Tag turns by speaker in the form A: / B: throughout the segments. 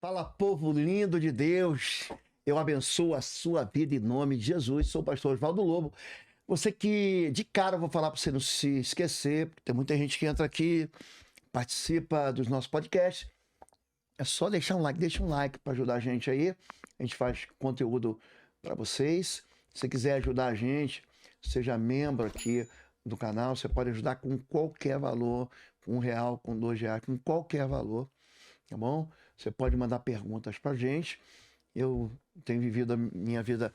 A: Fala, povo lindo de Deus. Eu abençoo a sua vida em nome de Jesus. Sou o pastor Oswaldo Lobo. Você que, de cara, eu vou falar para você não se esquecer, porque tem muita gente que entra aqui, participa dos nossos podcasts. É só deixar um like, deixa um like para ajudar a gente aí. A gente faz conteúdo para vocês. Se você quiser ajudar a gente, seja membro aqui do canal. Você pode ajudar com qualquer valor, com R$ 1, com R$ 2, com qualquer valor, tá bom? Você pode mandar perguntas pra gente. Eu tenho vivido a minha vida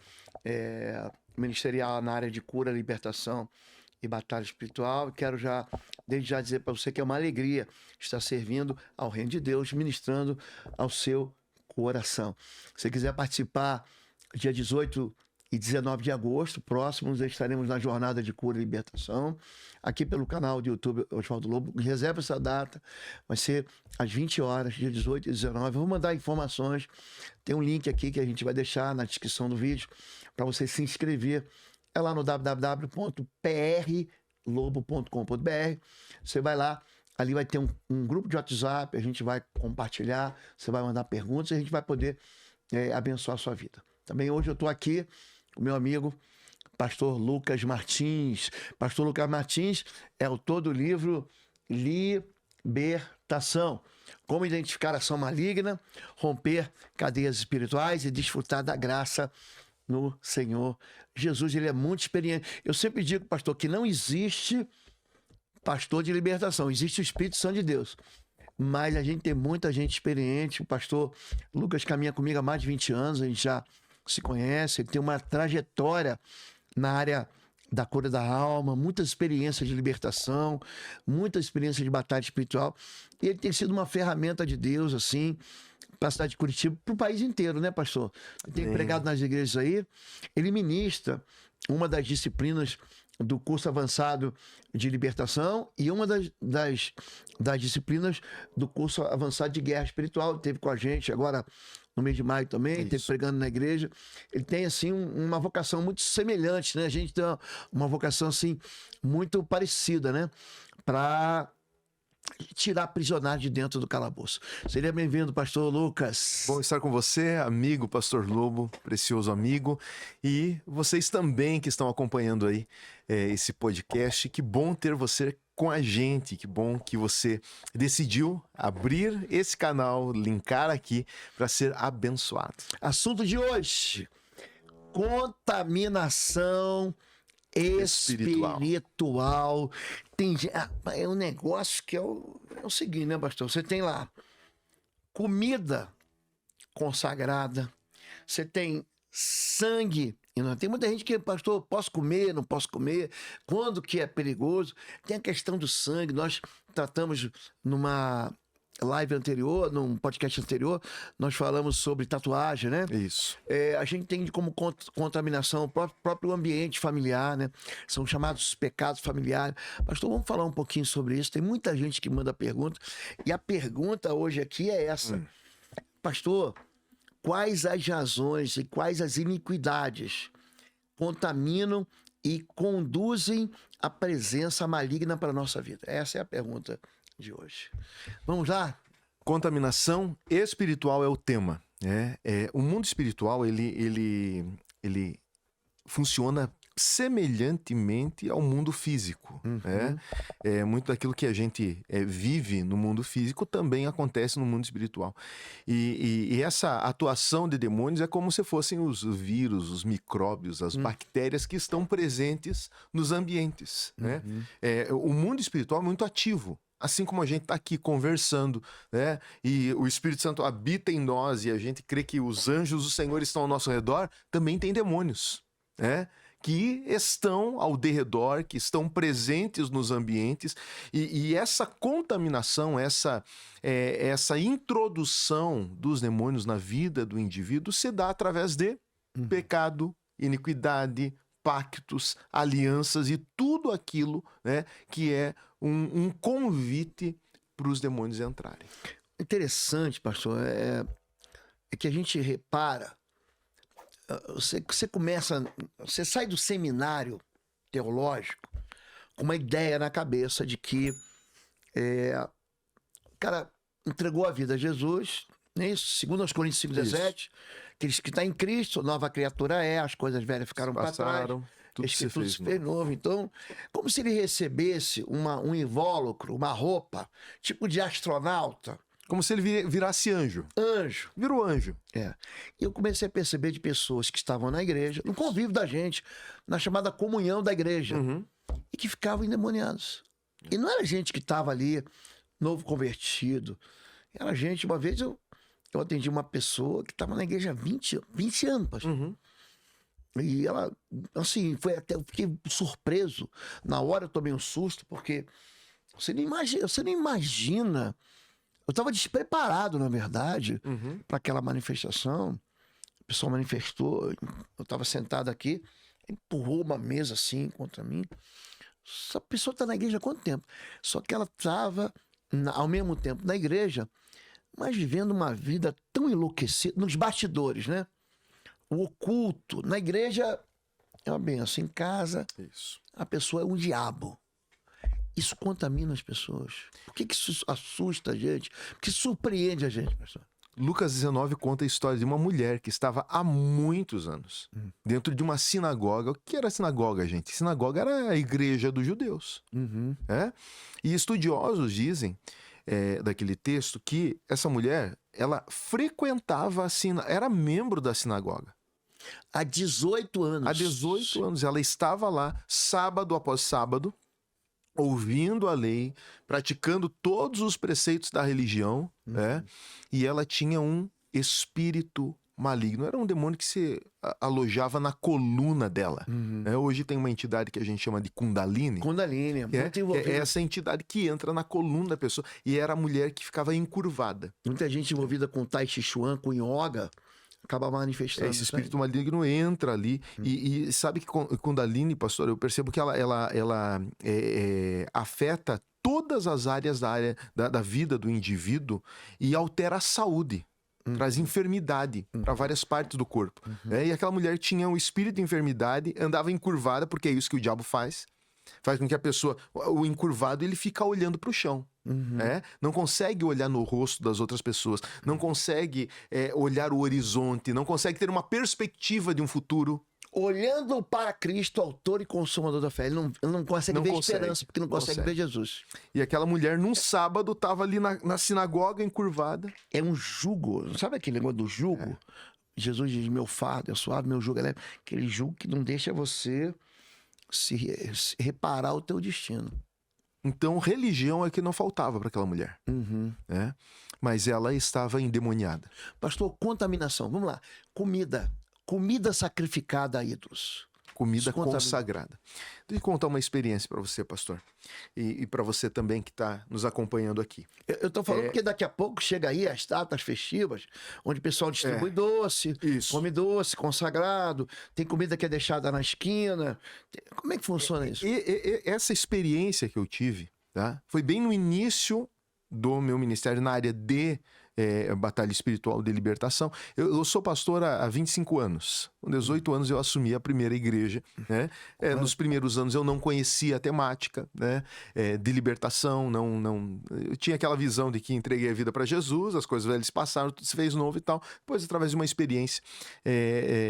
A: ministerial na área de cura, libertação e batalha espiritual. E quero desde já dizer para você que é uma alegria estar servindo ao reino de Deus, ministrando ao seu coração. Se você quiser participar, dia 18 e 19 de agosto, próximos, estaremos na jornada de cura e libertação, aqui pelo canal do YouTube Oswaldo Lobo. Reserva essa data, vai ser às 20 horas, dia 18 e 19. Eu vou mandar informações, tem um link aqui que a gente vai deixar na descrição do vídeo, para você se inscrever. É lá no www.prlobo.com.br. Você vai lá, ali vai ter um grupo de WhatsApp, a gente vai compartilhar, você vai mandar perguntas e a gente vai poder abençoar a sua vida. Também hoje eu estou aqui com o meu amigo pastor Lucas Martins. Pastor Lucas Martins é autor do livro Libertação. Como identificar a ação maligna, romper cadeias espirituais e desfrutar da graça no Senhor Jesus. Ele é muito experiente. Eu sempre digo, pastor, que não existe pastor de libertação, existe o Espírito Santo de Deus. Mas a gente tem muita gente experiente. O pastor Lucas caminha comigo há mais de 20 anos, a gente já se conhece, ele tem uma trajetória na área da cura da alma, muitas experiências de libertação, muita experiência de batalha espiritual. E ele tem sido uma ferramenta de Deus, assim, para a cidade de Curitiba, para o país inteiro, né, pastor? Ele tem pregado nas igrejas aí, ele ministra uma das disciplinas do curso avançado de libertação e uma das disciplinas do curso avançado de guerra espiritual. Ele esteve com a gente agora no mês de maio também, esteve pregando na igreja. Ele tem, assim, uma vocação muito semelhante, né? A gente tem uma vocação, assim, muito parecida, né? Para tirar prisionário de dentro do calabouço. Seria bem-vindo, pastor Lucas.
B: Bom estar com você, amigo pastor Lobo, precioso amigo, e vocês também que estão acompanhando aí esse podcast. Que bom ter você com a gente, que bom que você decidiu abrir esse canal, linkar aqui para ser abençoado.
A: Assunto de hoje: contaminação espiritual. É um negócio que é o seguinte, né, pastor? Você tem lá comida consagrada, você tem sangue. E não tem muita gente que, pastor, posso comer, não posso comer, quando que é perigoso? Tem a questão do sangue. Nós tratamos numa live anterior, num podcast anterior, nós falamos sobre tatuagem, né?
B: Isso.
A: A gente tem como contaminação o próprio ambiente familiar, né? São chamados pecados familiares. Pastor, vamos falar um pouquinho sobre isso. Tem muita gente que manda pergunta, e a pergunta hoje aqui é essa. Pastor, quais as razões e quais as iniquidades contaminam e conduzem a presença maligna para a nossa vida? Essa é a pergunta de hoje. Vamos lá?
B: Contaminação espiritual é o tema. O mundo espiritual, ele funciona semelhantemente ao mundo físico. Muito daquilo que a gente vive no mundo físico também acontece no mundo espiritual. E essa atuação de demônios é como se fossem os vírus, os micróbios, as bactérias que estão presentes nos ambientes. O mundo espiritual é muito ativo. Assim como a gente está aqui conversando, né? E o Espírito Santo habita em nós e a gente crê que os anjos do Senhor estão ao nosso redor, também tem demônios, né? Que estão ao derredor, que estão presentes nos ambientes. E essa contaminação, essa introdução dos demônios na vida do indivíduo se dá através de pecado, iniquidade, pactos, alianças e tudo aquilo, né, que é um convite para os demônios entrarem.
A: Interessante, pastor, é que a gente repara, você sai do seminário teológico com uma ideia na cabeça de que o cara entregou a vida a Jesus, Não é isso? Segundo aos Coríntios 5,17, aqueles que estão em Cristo, nova criatura é, as coisas velhas ficaram para trás.
B: Passaram, tudo
A: Eis que
B: se
A: tudo
B: fez
A: se fez
B: novo.
A: novo. Então, como se ele recebesse um invólucro, uma roupa, tipo de astronauta,
B: Como se ele virasse anjo.
A: anjo.
B: Virou anjo.
A: É. E eu comecei a perceber de pessoas que estavam na igreja, no convívio da gente, na chamada comunhão da igreja,
B: Uhum.
A: e que ficavam endemoniados. E não era gente que estava ali, novo convertido. Era gente, uma vez eu atendi uma pessoa que estava na igreja há 20 anos, pastor.
B: Uhum.
A: E ela, assim, foi até, eu fiquei surpreso. Na hora eu tomei um susto, porque você não imagina. Eu estava despreparado, na verdade,
B: Uhum.
A: para aquela manifestação. O pessoal manifestou, eu estava sentado aqui, empurrou uma mesa assim contra mim. Essa pessoa está na igreja há quanto tempo? Só que ela estava, ao mesmo tempo, na igreja, mas vivendo uma vida tão enlouquecida, nos bastidores, né? O oculto. Na igreja é uma benção. Em casa,
B: Isso.
A: a pessoa é um diabo. Isso contamina as pessoas. Por que isso assusta a gente? Porque surpreende a gente, pastor.
B: Lucas 19 conta a história de uma mulher que estava há muitos anos dentro de uma sinagoga. O que era sinagoga, gente? Sinagoga era a igreja dos judeus. É? E estudiosos dizem, daquele texto, que essa mulher, ela frequentava era membro da sinagoga.
A: Há 18 anos.
B: Há 18 anos. Ela estava lá, sábado após sábado, ouvindo a lei, praticando todos os preceitos da religião, né? E ela tinha um espírito maligno. Era um demônio que se alojava na coluna dela. Né? Hoje tem uma entidade que a gente chama de Kundalini.
A: Kundalini, muito envolvido.
B: É essa entidade que entra na coluna da pessoa. E era a mulher que ficava encurvada.
A: Muita gente envolvida com Tai Chi Chuan, com yoga, acaba manifestando.
B: Esse espírito maligno entra ali. E sabe que Kundalini, pastor, eu percebo que ela afeta todas as áreas da vida do indivíduo e altera a saúde. Traz enfermidade para várias partes do corpo. Né? E aquela mulher tinha um espírito de enfermidade, andava encurvada, porque é isso que o diabo faz. Faz com que a pessoa, o encurvado, ele fica olhando para o chão. Né? Não consegue olhar no rosto das outras pessoas, não consegue olhar o horizonte, não consegue ter uma perspectiva de um futuro.
A: Olhando para Cristo, autor e consumador da fé, ele não consegue ver esperança, porque não consegue ver Jesus.
B: E aquela mulher, num sábado, estava ali na sinagoga encurvada.
A: É um jugo, sabe aquele negócio do jugo? Jesus diz, meu fardo é suave, meu jugo é leve. Aquele jugo que não deixa você se reparar o teu destino.
B: Então, religião é que não faltava para aquela mulher. Né? Mas ela estava endemoniada.
A: Pastor, contaminação. Vamos lá. Comida sacrificada a ídolos.
B: Comida consagrada. Deixa eu contar uma experiência para você, pastor. E para você também que está nos acompanhando aqui.
A: Eu estou falando porque daqui a pouco chega aí as datas festivas, onde o pessoal distribui doce, come doce, consagrado, tem comida que é deixada na esquina. Como é que funciona isso?
B: Essa experiência que eu tive, tá? Foi bem no início do meu ministério na área de batalha espiritual de libertação. Eu sou pastor há 25 anos. Com 18 anos eu assumi a primeira igreja. Né? Nos primeiros anos eu não conhecia a temática, né? De libertação. Eu tinha aquela visão de que entreguei a vida para Jesus, as coisas velhas passaram, tudo se fez novo e tal. Depois, através de uma experiência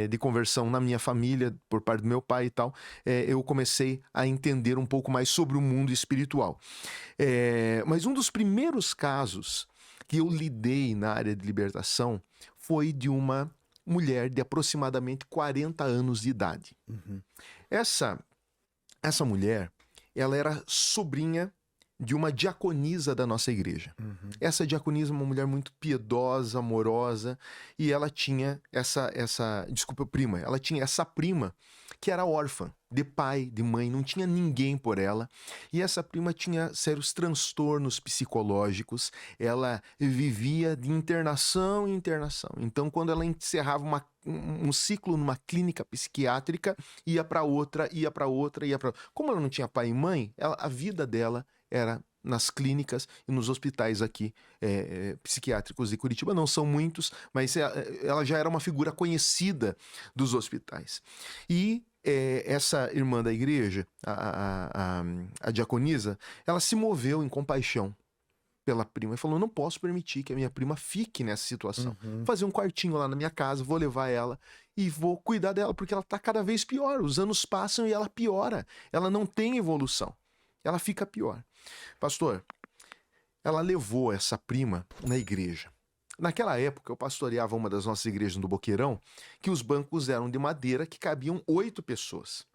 B: de conversão na minha família, por parte do meu pai e tal, eu comecei a entender um pouco mais sobre o mundo espiritual. Mas um dos primeiros casos que eu lidei na área de libertação foi de uma mulher de aproximadamente 40 anos de idade. Essa mulher, ela era sobrinha de uma diaconisa da nossa igreja. Essa diaconisa é uma mulher muito piedosa, amorosa, e ela tinha ela tinha essa prima que era órfã, de pai, de mãe, não tinha ninguém por ela, e essa prima tinha sérios transtornos psicológicos, ela vivia de internação em internação. Então, quando ela encerrava um ciclo numa clínica psiquiátrica, ia para outra. Como ela não tinha pai e mãe, a vida dela era nas clínicas e nos hospitais aqui psiquiátricos de Curitiba. Não são muitos, mas ela já era uma figura conhecida dos hospitais. E essa irmã da igreja, a diaconisa, ela se moveu em compaixão pela prima e falou: não posso permitir que a minha prima fique nessa situação. Vou fazer um quartinho lá na minha casa, vou levar ela e vou cuidar dela, porque ela tá cada vez pior. Os anos passam e ela piora. Ela não tem evolução. Ela fica pior. Pastor, ela levou essa prima na igreja. Naquela época, eu pastoreava uma das nossas igrejas no Boqueirão, que os bancos eram de madeira que cabiam 8 pessoas.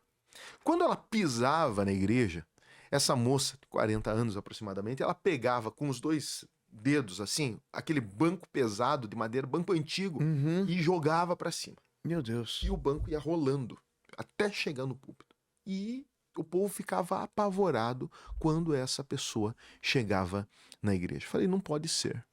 B: Quando ela pisava na igreja, essa moça, de 40 anos aproximadamente, ela pegava com os 2 dedos, assim, aquele banco pesado de madeira, banco antigo, e jogava para cima.
A: Meu Deus.
B: E o banco ia rolando até chegar no púlpito. E o povo ficava apavorado quando essa pessoa chegava na igreja. Falei, não pode ser.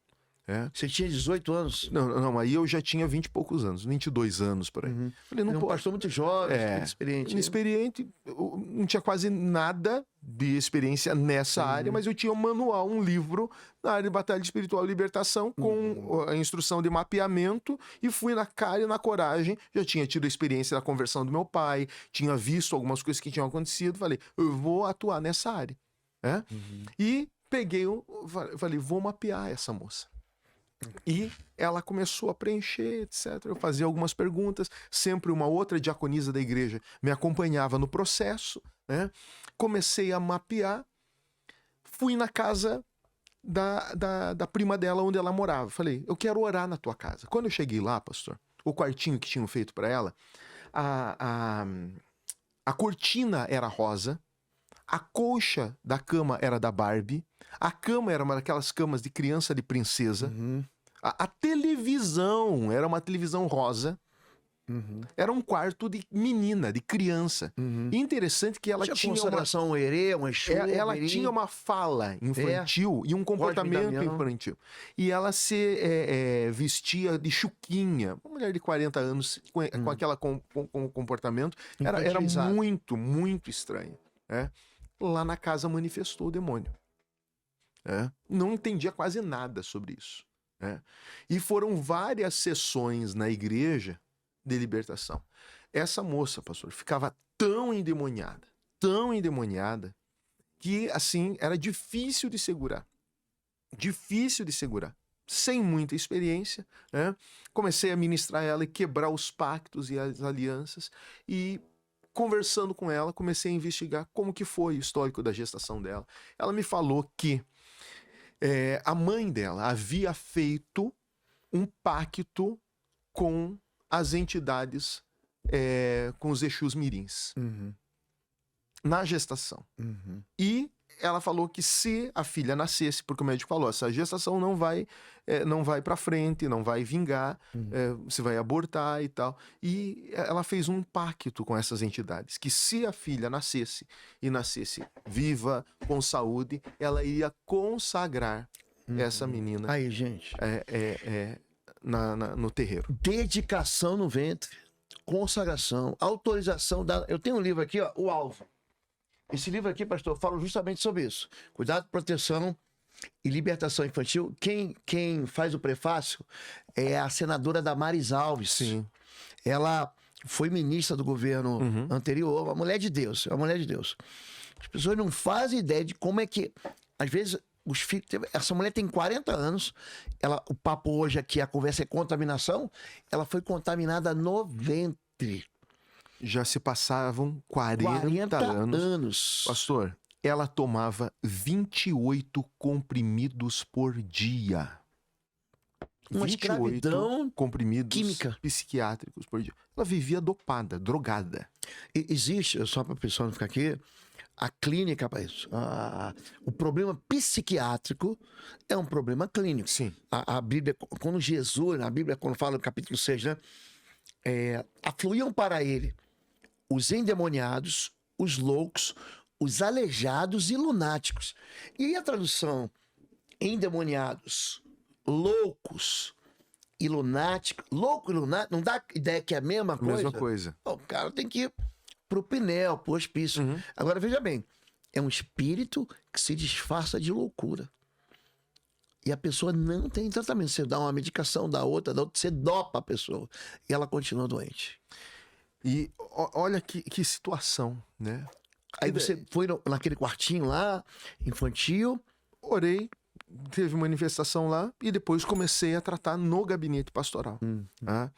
A: Você tinha 18 anos?
B: Não, aí eu já tinha 20 e poucos anos, 22 anos por aí. Falei, não
A: Era um
B: pode.
A: pastor muito jovem, experiente.
B: Inexperiente, eu não tinha quase nada de experiência nessa área, mas eu tinha um manual, um livro na área de batalha espiritual e libertação com a instrução de mapeamento e fui na cara e na coragem. Já tinha tido a experiência da conversão do meu pai, tinha visto algumas coisas que tinham acontecido. Falei, eu vou atuar nessa área. E peguei, falei, vou mapear essa moça. E ela começou a preencher, etc. Eu fazia algumas perguntas, sempre uma outra diaconisa da igreja me acompanhava no processo, né? Comecei a mapear, fui na casa da prima dela, onde ela morava. Falei, eu quero orar na tua casa. Quando eu cheguei lá, pastor, o quartinho que tinham feito para ela, a cortina era rosa, a colcha da cama era da Barbie, a cama era uma daquelas camas de criança de princesa, a televisão era uma televisão rosa, era um quarto de menina, de criança. E interessante que ela tinha
A: consagração ao herê, uma Exu,
B: ela tinha uma fala infantil e um comportamento infantil. E ela se vestia de chuquinha, uma mulher de 40 anos com aquele comportamento, era muito, muito estranho. Lá na casa manifestou o demônio. Não entendia quase nada sobre isso. E foram várias sessões na igreja de libertação. Essa moça, pastor, ficava tão endemoniada, que, assim, era difícil de segurar. Sem muita experiência, comecei a ministrar ela e quebrar os pactos e as alianças, e conversando com ela, comecei a investigar como que foi o histórico da gestação dela. Ela me falou que a mãe dela havia feito um pacto com as entidades, com os Exus mirins, na gestação. E ela falou que se a filha nascesse, porque o médico falou, essa gestação não vai para frente, não vai vingar, você vai abortar e tal. E ela fez um pacto com essas entidades, que se a filha nascesse, e nascesse viva, com saúde, ela iria consagrar essa menina.
A: Aí, gente.
B: No terreiro.
A: Dedicação no ventre, consagração, autorização. Eu tenho um livro aqui, ó, O Alvo. Esse livro aqui, pastor, fala justamente sobre isso. Cuidado, proteção e libertação infantil. Quem faz o prefácio é a senadora Damares Alves.
B: Sim.
A: Ela foi ministra do governo anterior, uma mulher de Deus, As pessoas não fazem ideia de como é que, às vezes, os filhos... Essa mulher tem 40 anos, o papo hoje aqui, a conversa é contaminação, ela foi contaminada no ventre.
B: Já se passavam 40 anos. Pastor, ela tomava 28 comprimidos por dia.
A: Uma
B: 28
A: escravidão
B: comprimidos
A: química.
B: Psiquiátricos por dia. Ela vivia dopada, drogada.
A: Existe, só para a pessoa não ficar aqui, a clínica para isso. O problema psiquiátrico é um problema clínico.
B: Sim.
A: A Bíblia, quando Jesus, na Bíblia, quando fala no capítulo 6, né? Afluíam para ele os endemoniados, os loucos, os aleijados e lunáticos. E aí a tradução endemoniados, loucos e lunáticos, louco e lunático, não dá ideia que é a mesma coisa?
B: Mesma coisa.
A: O cara tem que ir pro Pinel, pro hospício. Agora, veja bem, é um espírito que se disfarça de loucura. E a pessoa não tem tratamento. Você dá uma medicação, dá outra, você dopa a pessoa. E ela continua doente.
B: E olha que situação, né?
A: Aí você foi naquele quartinho lá, infantil.
B: Orei, teve manifestação lá e depois comecei a tratar no gabinete pastoral. Tá?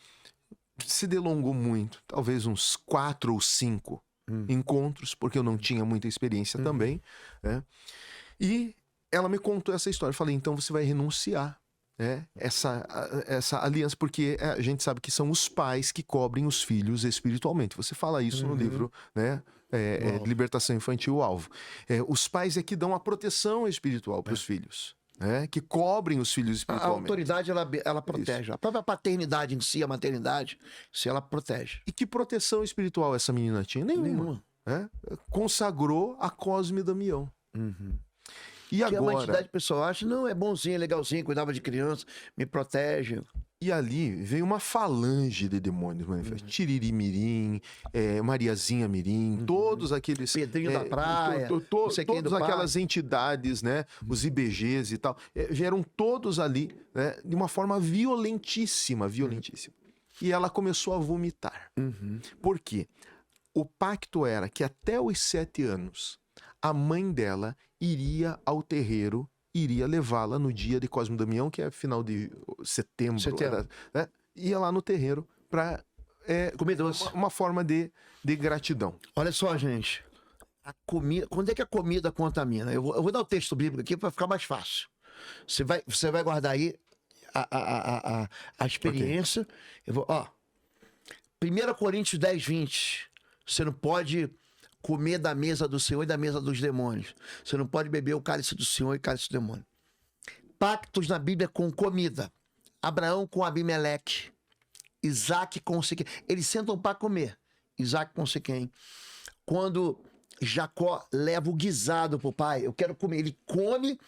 B: Se delongou muito, talvez uns 4 ou 5 encontros, porque eu não tinha muita experiência também, né? E ela me contou essa história. Eu falei, então você vai renunciar, né? Essa aliança, porque a gente sabe que são os pais que cobrem os filhos espiritualmente. Você fala isso no livro, né? Libertação Infantil, o Alvo. Os pais é que dão a proteção espiritual para os filhos. Que cobrem os filhos
A: A
B: espiritualmente.
A: autoridade, ela protege. Isso. A própria paternidade em si, a maternidade, se ela protege.
B: E que proteção espiritual essa menina tinha? Nenhuma. Consagrou a Cosme e Damião. E agora...
A: Que a entidade pessoal acha, não, é bonzinho, é legalzinho, cuidava de criança, me protege.
B: E ali veio uma falange de demônios, Tiriri Mirim, Mariazinha Mirim, todos aqueles...
A: Pedrinho da Praia,
B: todas aquelas entidades, né? Os IBGs e tal, vieram todos ali, né? De uma forma violentíssima. E ela começou a vomitar. Por quê? O pacto era que até os 7 anos, a mãe dela iria ao terreiro, iria levá-la no dia de Cosme e Damião, que é final de setembro. Né? Ia lá no terreiro para
A: comer doce.
B: Uma forma de gratidão.
A: Olha só, gente. A comida, quando é que a comida contamina? Eu vou dar o texto bíblico aqui para ficar mais fácil. Você vai guardar aí a experiência. Okay. Eu vou, 1 Coríntios 10, 20. Você não pode comer da mesa do Senhor e da mesa dos demônios. Você não pode beber o cálice do Senhor e o cálice do demônio. Pactos na Bíblia com comida. Abraão com Abimeleque. Isaac com Siquém. Eles sentam para comer. Isaac com Siquém. Quando Jacó leva o guisado pro pai, eu quero comer. Ele come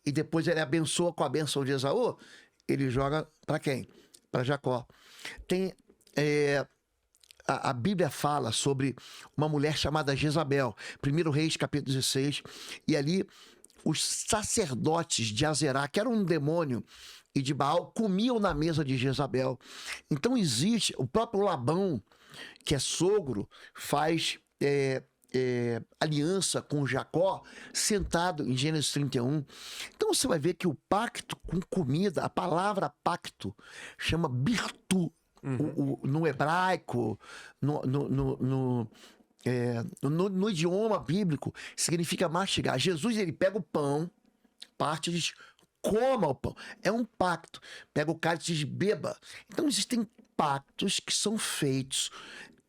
A: e depois ele abençoa com a bênção de Esaú. Ele joga para quem? Para Jacó. Tem... A Bíblia fala sobre uma mulher chamada Jezabel, 1 Reis, capítulo 16, e ali os sacerdotes de Azerá, que era um demônio, e de Baal, comiam na mesa de Jezabel. Então existe, o próprio Labão, que é sogro, faz aliança com Jacó, sentado em Gênesis 31. Então você vai ver que o pacto com comida, a palavra pacto, chama birtu. No hebraico, no idioma bíblico, significa mastigar. Jesus, ele pega o pão, parte e diz, coma o pão. É um pacto. Pega o cálice e diz, beba. Então existem pactos que são feitos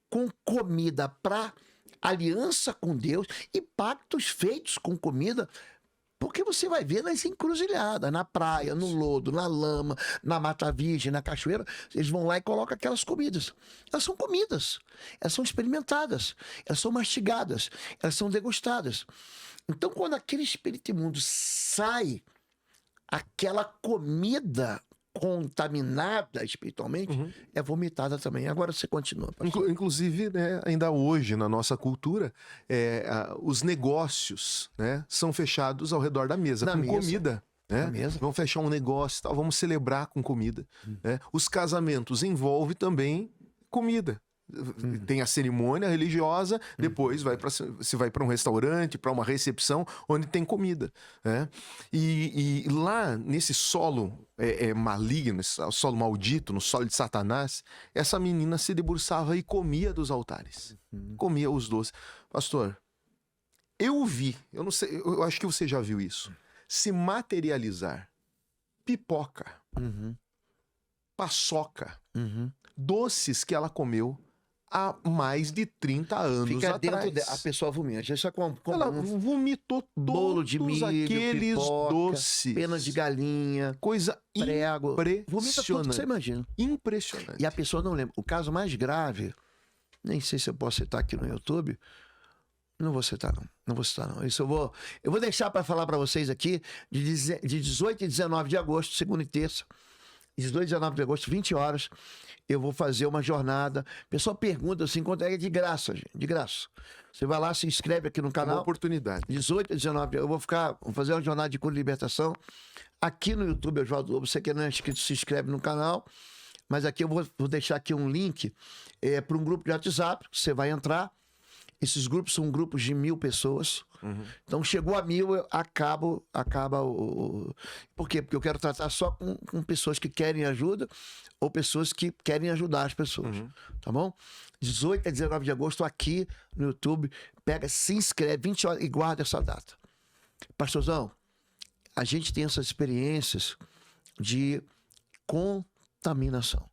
A: com comida para aliança com Deus e pactos feitos com comida porque você vai ver nas encruzilhadas, na praia, no lodo, na lama, na mata virgem, na cachoeira, eles vão lá e colocam aquelas comidas. Elas são comidas, elas são experimentadas, elas são mastigadas, elas são degustadas. Então, quando aquele espírito imundo sai, aquela comida contaminada espiritualmente é vomitada também. Agora você continua.
B: Inclusive, né, ainda hoje na nossa cultura, os negócios, né, são fechados ao redor da mesa, com comida. Né? Vamos fechar um negócio, tal, vamos celebrar com comida. Né? Os casamentos envolvem também comida. Tem a cerimônia religiosa, depois você vai para um restaurante, para uma recepção onde tem comida, né? E lá nesse solo maligno, esse solo maldito, no solo de Satanás, essa menina se debruçava e comia dos altares, comia os doces. Pastor, eu vi, eu não sei, eu acho que você já viu isso, se materializar pipoca, paçoca, doces que ela comeu há mais de 30 anos
A: Fica
B: atrás.
A: Dentro a pessoa vomita.
B: Ela vomitou
A: bolo de milho,
B: aqueles
A: pipoca,
B: doces.
A: Penas de galinha,
B: coisa
A: prego.
B: Impressionante.
A: Vomita tudo que você imagina.
B: Impressionante.
A: E a pessoa não lembra. O caso mais grave, nem sei se eu posso citar aqui no YouTube, não vou citar não. Isso eu vou deixar para falar para vocês aqui de 18 e 19 de agosto, segunda e terça. 18 e 19 de agosto, 20 horas, eu vou fazer uma jornada. O pessoal pergunta assim, quanto é de graça, gente, de graça. Você vai lá, se inscreve aqui no canal.
B: Uma oportunidade.
A: 18 e 19, vou fazer uma jornada de cura e libertação. Aqui no YouTube, Oswaldo Lobo, você que não é inscrito, se inscreve no canal. Mas aqui eu vou deixar aqui um link para um grupo de WhatsApp, você vai entrar Esses grupos são grupos de 1.000 pessoas.
B: Uhum.
A: Então, chegou a 1.000, acaba o... Por quê? Porque eu quero tratar só com pessoas que querem ajuda ou pessoas que querem ajudar as pessoas.
B: Uhum.
A: Tá bom? 18 a 19 de agosto, aqui no YouTube. Pega, se inscreve, 20 horas e guarda essa data. Pastorzão, a gente tem essas experiências de contaminação.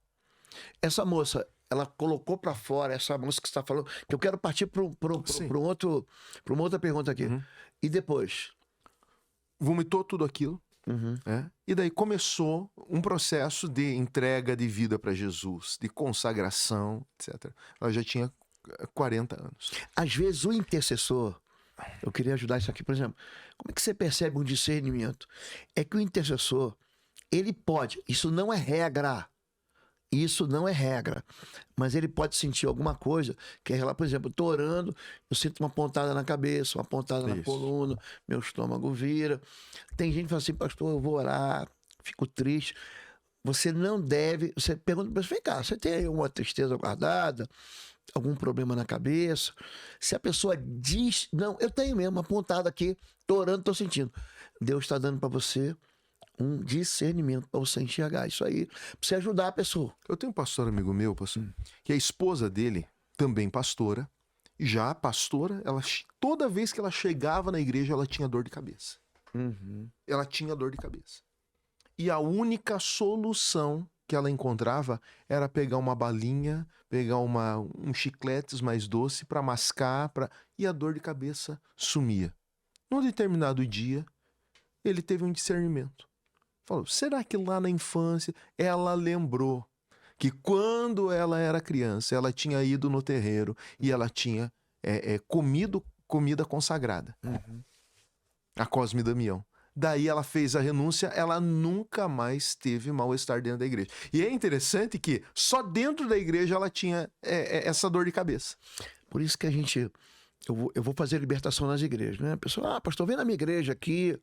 A: Essa moça, ela colocou para fora, essa moça que você está falando, que eu quero partir para uma outra pergunta aqui.
B: Uhum.
A: E depois?
B: Vomitou tudo aquilo.
A: Uhum.
B: E daí começou um processo de entrega de vida para Jesus, de consagração, etc. Ela já tinha 40 anos.
A: Às vezes o intercessor, eu queria ajudar isso aqui, por exemplo, como é que você percebe um discernimento? É que o intercessor, ele pode, isso não é regra, mas ele pode sentir alguma coisa, que é, por exemplo, eu tô orando, eu sinto uma pontada na cabeça, uma pontada na coluna, meu estômago vira. Tem gente que fala assim, pastor, eu vou orar, fico triste. Você não deve, você pergunta para você, vem cá, você tem uma tristeza guardada, algum problema na cabeça? Se a pessoa diz, não, eu tenho mesmo uma pontada aqui, tô orando, tô sentindo. Deus está dando para você um discernimento para você enxergar isso aí, para você ajudar a pessoa.
B: Eu tenho um pastor amigo meu, pastor, que a esposa dele, também pastora, já pastora, toda vez que ela chegava na igreja, ela tinha dor de cabeça.
A: Uhum.
B: Ela tinha dor de cabeça. E a única solução que ela encontrava era pegar uma balinha, pegar um chicletes mais doce para mascar, e a dor de cabeça sumia. Num determinado dia, ele teve um discernimento. Falou, será que lá na infância ela lembrou que quando ela era criança, ela tinha ido no terreiro e ela tinha comido comida consagrada.
A: Uhum.
B: A Cosme Damião. Daí ela fez a renúncia, ela nunca mais teve mal-estar dentro da igreja. E é interessante que só dentro da igreja ela tinha essa dor de cabeça.
A: Por isso que eu vou fazer libertação nas igrejas, né? A pessoa, pastor, vem na minha igreja aqui.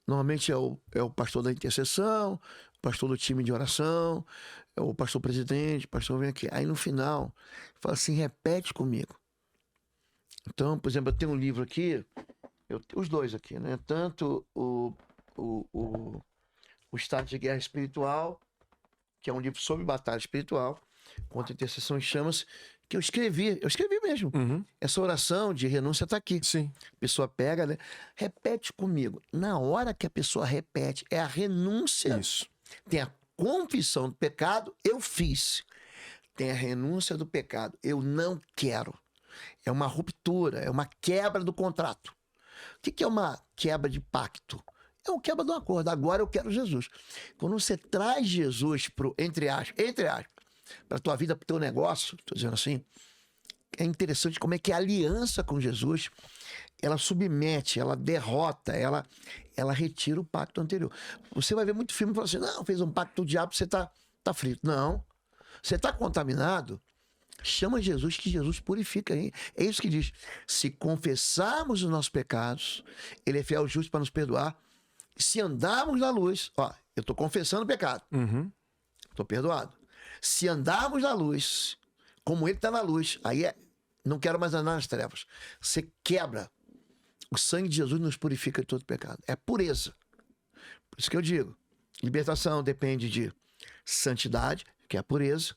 A: Normalmente é o pastor da intercessão, o pastor do time de oração, é o pastor presidente, o pastor vem aqui. Aí no final, fala assim, repete comigo. Então, por exemplo, eu tenho um livro aqui, os dois aqui, né? Tanto o Estado de Guerra Espiritual, que é um livro sobre batalha espiritual, quanto a intercessão em chamas, que eu escrevi mesmo.
B: Uhum.
A: Essa oração de renúncia está aqui.
B: Sim.
A: A pessoa pega, né? Repete comigo. Na hora que a pessoa repete, é a renúncia.
B: Isso.
A: Tem a confissão do pecado, eu fiz. Tem a renúncia do pecado, eu não quero. É uma ruptura, é uma quebra do contrato. O que é uma quebra de pacto? É uma quebra do acordo. Agora eu quero Jesus. Quando você traz Jesus entre aspas, para a tua vida, para o teu negócio, estou dizendo assim, é interessante como é que a aliança com Jesus, ela submete, ela derrota, ela retira o pacto anterior. Você vai ver muito filme e fala assim, não, fez um pacto com o diabo, você tá frito. Não. Você está contaminado, chama Jesus, que Jesus purifica. Hein? É isso que diz. Se confessarmos os nossos pecados, ele é fiel e justo para nos perdoar. Se andarmos na luz, ó, eu estou confessando o pecado.
B: Uhum.
A: Estou perdoado. Se andarmos na luz, como ele está na luz, aí não quero mais andar nas trevas. Você quebra. O sangue de Jesus nos purifica de todo pecado. É pureza. Por isso que eu digo, libertação depende de santidade, que é a pureza,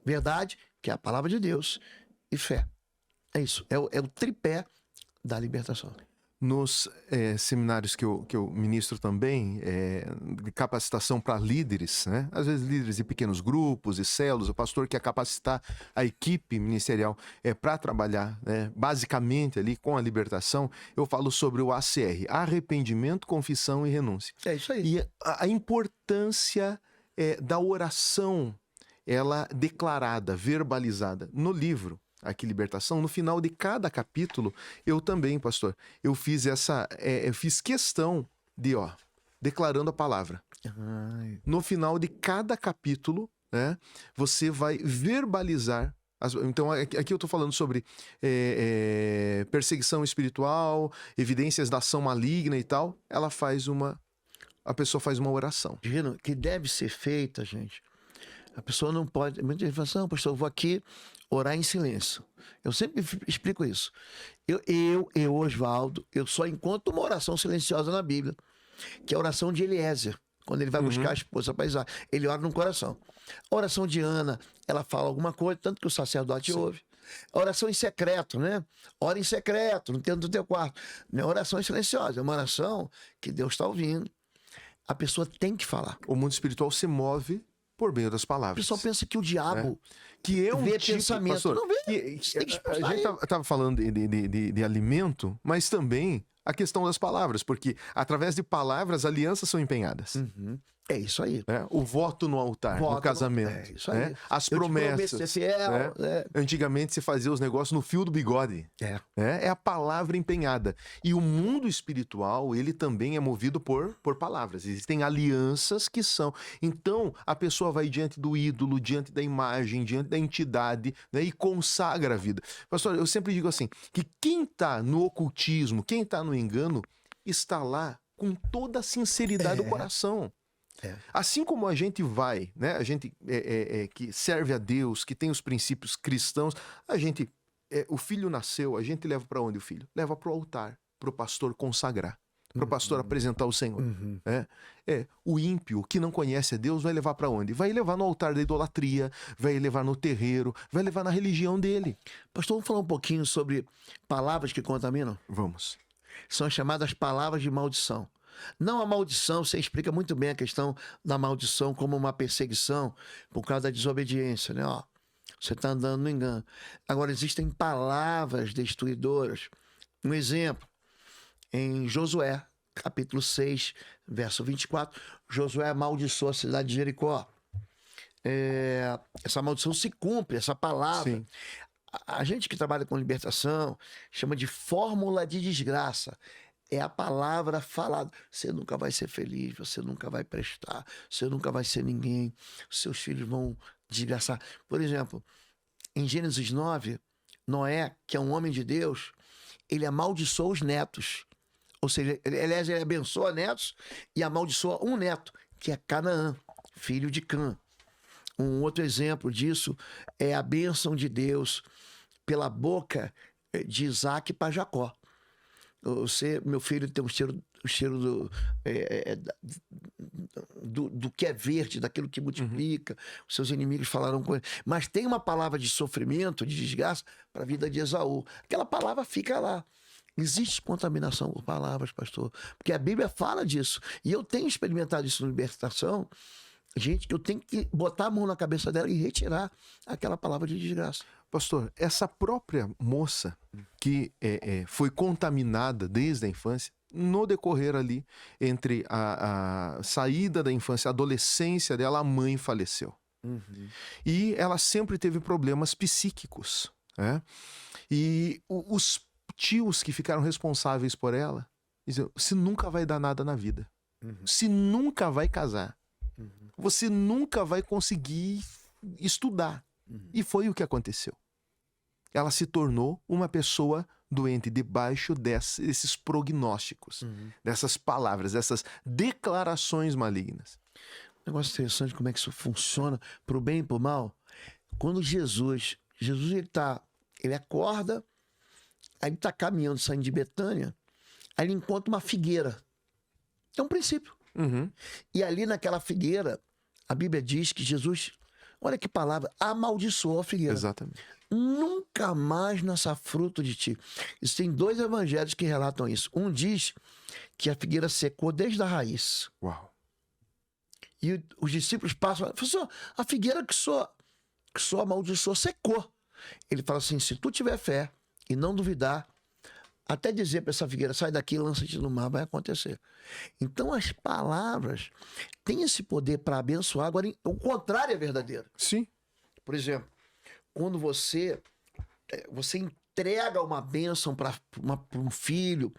A: verdade, que é a palavra de Deus, e fé. É isso. É o tripé da libertação.
B: Nos seminários que eu ministro também, de capacitação para líderes, né? Às vezes líderes de pequenos grupos e células, o pastor quer capacitar a equipe ministerial para trabalhar, né? Basicamente ali com a libertação, eu falo sobre o ACR, arrependimento, confissão e renúncia.
A: É isso aí.
B: E a importância da oração, ela declarada, verbalizada no livro. Aqui, Libertação, no final de cada capítulo, eu também, pastor, eu fiz eu fiz questão de, declarando a palavra.
A: Ai.
B: No final de cada capítulo, né, você vai verbalizar. Então, aqui eu estou falando sobre perseguição espiritual, evidências da ação maligna e tal. A pessoa faz uma oração.
A: Que deve ser feita, gente, A pessoa não pode. Muita gente fala assim, não, pastor, eu vou aqui orar em silêncio. Eu sempre explico isso. Eu, Oswaldo, eu só encontro uma oração silenciosa na Bíblia, que é a oração de Eliezer, quando ele vai buscar a esposa para Isaac. Ele ora no coração. A oração de Ana, ela fala alguma coisa, tanto que o sacerdote ouve. A oração em secreto, né? Ora em secreto, no dentro do teu quarto. Não é oração silenciosa, é uma oração que Deus está ouvindo. A pessoa tem que falar.
B: O mundo espiritual se move por meio das
A: O
B: palavras.
A: pessoal pensa que o diabo
B: Que é um
A: vê
B: tipo,
A: pensamento.
B: pastor,
A: Não vê.
B: que,
A: Você tem que
B: a
A: expulsar
B: gente
A: ele.
B: estava falando de alimento, mas também a questão das palavras, porque através de palavras alianças são empenhadas.
A: É isso aí.
B: Né? O voto no altar,
A: Voto
B: no
A: no-
B: casamento.
A: é isso aí.
B: Né? As
A: Eu te prometo
B: promessas.
A: ser fiel.
B: né? Antigamente se fazia os negócios no fio do bigode. É a palavra empenhada. E o mundo espiritual, ele também é movido por palavras. Existem alianças que são. Então, a pessoa vai diante do ídolo, diante da imagem, diante da entidade, né, e consagra a vida. Pastor, eu sempre digo assim, que quem está no ocultismo, quem está no engano, está lá com toda a sinceridade do coração. Assim como a gente vai, né? A gente que serve a Deus, que tem os princípios cristãos, a gente, o filho nasceu, a gente leva para onde o filho? Leva para o altar, para o pastor consagrar, para o pastor apresentar o Senhor. O ímpio que não conhece a Deus vai levar para onde? Vai levar no altar da idolatria, vai levar no terreiro, vai levar na religião dele.
A: Pastor, vamos falar um pouquinho sobre palavras que contaminam?
B: Vamos.
A: São as chamadas palavras de maldição. Não a maldição, você explica muito bem a questão da maldição como uma perseguição por causa da desobediência, né? Ó, você está andando no engano. Agora, existem palavras destruidoras. Um exemplo, em Josué, capítulo 6, verso 24, Josué amaldiçoou a cidade de Jericó. Essa maldição se cumpre, essa palavra.
B: Sim.
A: A gente que trabalha com libertação chama de fórmula de desgraça. É a palavra falada. Você nunca vai ser feliz, você nunca vai prestar, você nunca vai ser ninguém, seus filhos vão desgraçar. Por exemplo, em Gênesis 9, Noé, que é um homem de Deus, ele amaldiçoou os netos. Ou seja, ele abençoa netos e amaldiçoa um neto, que é Canaã, filho de Cã. Um outro exemplo disso é a bênção de Deus pela boca de Isaac para Jacó. Você, meu filho, tem o cheiro do que é verde, daquilo que multiplica. Os seus inimigos falaram com ele. Mas tem uma palavra de sofrimento, de desgraça, para a vida de Esaú. Aquela palavra fica lá. Existe contaminação por palavras, pastor. Porque a Bíblia fala disso. E eu tenho experimentado isso na libertação. Gente, eu tenho que botar a mão na cabeça dela e retirar aquela palavra de desgraça.
B: Pastor, essa própria moça que foi contaminada desde a infância, no decorrer ali, entre a saída da infância, a adolescência dela, a mãe faleceu. E ela sempre teve problemas psíquicos. Né? E os tios que ficaram responsáveis por ela diziam, você nunca vai dar nada na vida. Você nunca vai casar. Você nunca vai conseguir estudar. E foi o que aconteceu. Ela se tornou uma pessoa doente debaixo desses prognósticos, dessas palavras, dessas declarações malignas.
A: Um negócio interessante como é que isso funciona para o bem e para o mal. Quando Jesus ele acorda, aí ele está caminhando, saindo de Betânia, aí ele encontra uma figueira. É um princípio. E ali naquela figueira, a Bíblia diz que Jesus, olha que palavra, amaldiçoou a figueira.
B: Exatamente.
A: Nunca mais nasça fruto de ti. Isso tem 2 evangelhos que relatam isso. Um diz que a figueira secou desde a raiz.
B: Uau.
A: E os discípulos passam, professor, a figueira que só amaldiçoou secou. Ele fala assim, se tu tiver fé e não duvidar, até dizer para essa figueira, sai daqui e lança-te no mar, vai acontecer. Então as palavras têm esse poder para abençoar. Agora, o contrário é verdadeiro.
B: Sim.
A: Por exemplo, quando você entrega uma bênção para um filho,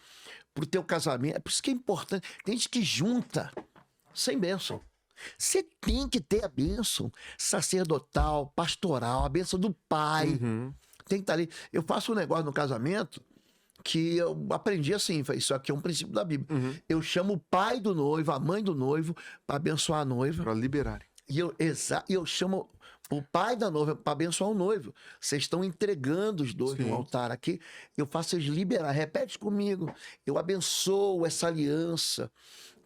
A: para o teu casamento, é por isso que é importante. Tem gente que junta sem bênção. Você tem que ter a bênção sacerdotal, pastoral, a bênção do pai. Tem que estar ali. Eu faço um negócio no casamento que eu aprendi assim, isso aqui é um princípio da Bíblia. Eu chamo o pai do noivo, a mãe do noivo, para abençoar a noiva.
B: Para liberar.
A: E eu chamo o pai da noiva para abençoar o noivo. Vocês estão entregando os dois no altar aqui. Eu faço eles liberar. Repete comigo. Eu abençoo essa aliança.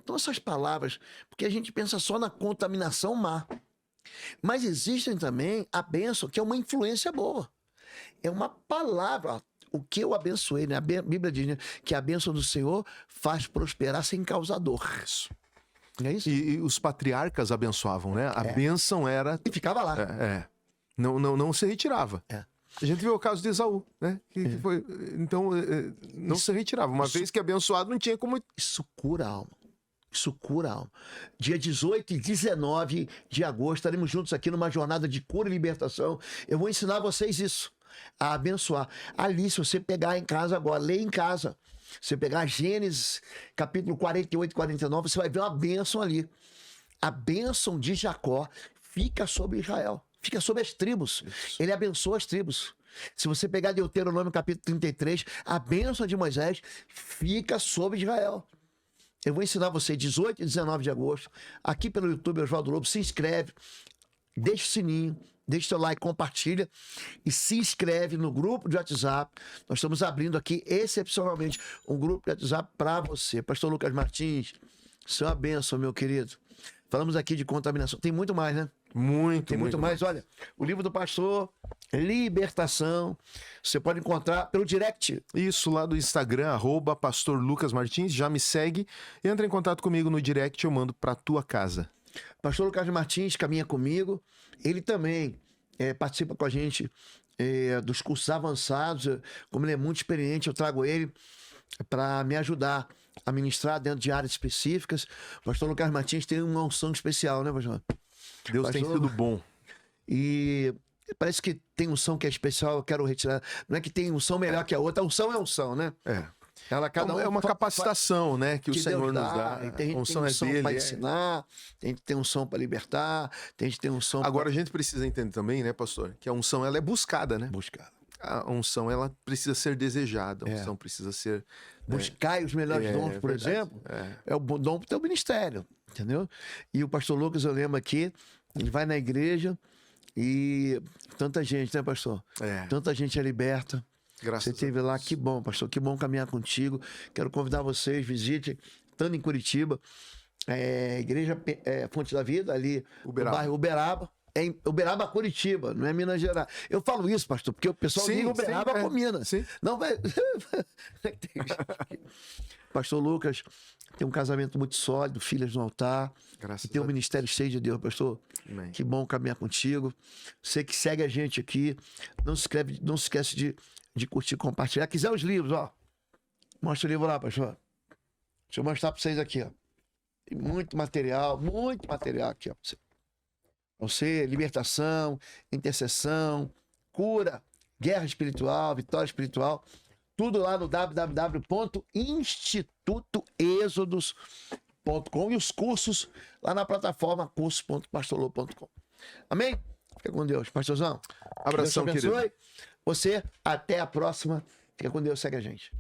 A: Então, essas palavras, porque a gente pensa só na contaminação má. Mas existem também a bênção, que é uma influência boa. É uma palavra. O que eu abençoei, né? A Bíblia diz, né, que a bênção do Senhor faz prosperar sem causa dor.
B: Isso.
A: Não é isso?
B: E os patriarcas abençoavam, né? A bênção era...
A: E ficava lá.
B: Não se retirava. A gente viu o caso de Esaú, né? Que foi... Então, não se retirava. Uma vez que abençoado, não tinha como...
A: Isso cura a alma. Isso cura a alma. Dia 18 e 19 de agosto, estaremos juntos aqui numa jornada de cura e libertação. Eu vou ensinar vocês isso, a abençoar. Ali, se você pegar em casa agora, lê em casa. Se você pegar Gênesis, capítulo 48 e 49, você vai ver uma bênção ali. A bênção de Jacó fica sobre Israel, fica sobre as tribos. Isso. Ele abençoa as tribos. Se você pegar Deuteronômio, capítulo 33, a bênção de Moisés fica sobre Israel. Eu vou ensinar você 18 e 19 de agosto, aqui pelo YouTube, Oswaldo Lobo. Se inscreve, deixa o sininho, deixa o seu like, compartilha e se inscreve no grupo de WhatsApp. Nós estamos abrindo aqui, excepcionalmente, um grupo de WhatsApp para você. Pastor Lucas Martins, isso é uma bênção, meu querido. Falamos aqui de contaminação. Tem muito mais, né?
B: Tem
A: muito mais. Olha, o livro do pastor, Libertação, você pode encontrar pelo direct.
B: Isso, lá do Instagram, @Pastor Lucas Martins, já me segue. Entra em contato comigo no direct, eu mando pra tua casa.
A: Pastor Lucas Martins caminha comigo. Ele também participa com a gente dos cursos avançados. Como ele é muito experiente, eu trago ele para me ajudar a ministrar dentro de áreas específicas. O pastor Lucas Martins tem uma unção especial, né, pastor?
B: Deus tem sido bom.
A: E parece que tem unção que é especial, eu quero retirar. Não é que tem unção melhor que a outra, a unção é unção, né? Ela,
B: é uma capacitação, né, que o Senhor nos dá.
A: Tem gente que tem unção para ensinar, tem gente que tem unção para libertar, tem gente que tem unção
B: Agora, a gente precisa entender também, né, pastor, que a unção ela é buscada, né?
A: Buscada.
B: A unção ela precisa ser desejada, a unção precisa ser...
A: Buscai os melhores dons, por exemplo, é o dom pro teu ministério, entendeu? E o pastor Lucas, eu lembro aqui, ele vai na igreja e tanta gente, né, pastor? Tanta gente é liberta.
B: Graças
A: você esteve lá, que bom, pastor, que bom caminhar contigo. Quero convidar vocês, visite, estando em Curitiba, Igreja Fonte da Vida, ali no bairro Uberaba. É em Uberaba, Curitiba, não é Minas Gerais. Eu falo isso, pastor, porque o pessoal liga Uberaba com Minas.
B: Sim.
A: Não vai... Pastor Lucas tem um casamento muito sólido, filhas no altar.
B: Graças
A: tem um ministério cheio de Deus, pastor.
B: Amém.
A: Que bom caminhar contigo. Você que segue a gente aqui, não se esquece de curtir e compartilhar. Quiser os livros, ó. Mostra o livro lá, pastor. Deixa eu mostrar para vocês aqui, ó. Tem muito material aqui, ó. Você, libertação, intercessão, cura, guerra espiritual, vitória espiritual, tudo lá no www.institutoexodos.com e os cursos lá na plataforma cursos.pastorlobo.com. Amém? Fica com Deus, pastorzão.
B: Abração,
A: Deus te abençoe.
B: querido.
A: Você, até a próxima. Fica com Deus, segue a gente.